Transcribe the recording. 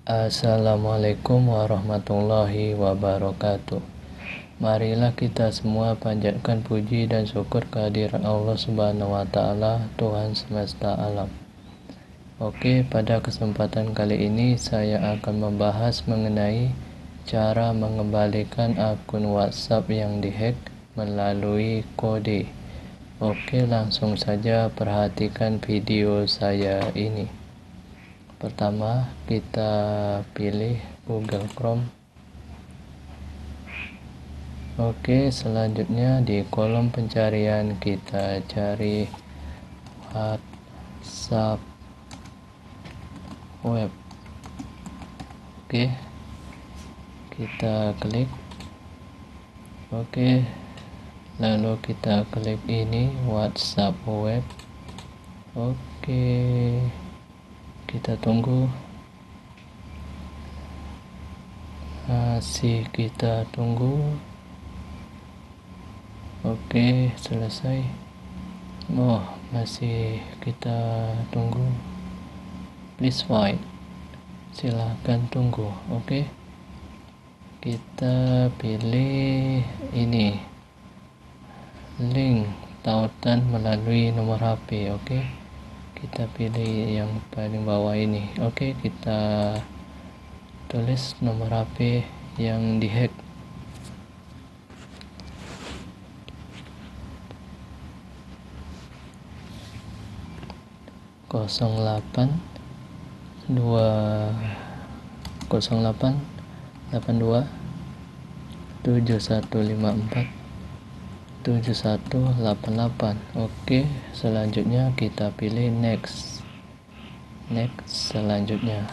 Assalamualaikum warahmatullahi wabarakatuh. Marilah kita semua panjatkan puji dan syukur kehadiran Allah Subhanahu wa Ta'ala, Tuhan semesta alam. Oke, pada kesempatan kali ini saya akan membahas mengenai cara mengembalikan akun WhatsApp yang dihack melalui kode. Oke, langsung saja perhatikan video saya ini. Pertama, kita pilih Google Chrome. Oke, selanjutnya di kolom pencarian kita cari WhatsApp web. Oke, kita klik. Oke, lalu kita klik ini WhatsApp web. Oke, kita tunggu. Masih kita tunggu. Oke, selesai. Masih kita tunggu. Please wait. Silahkan tunggu. Oke, kita pilih ini link tautan melalui nomor HP. Oke, kita pilih yang paling bawah ini. Oke, kita tulis nomor HP yang dihack. Kosong 82 7154 7188. Oke, selanjutnya kita pilih next selanjutnya.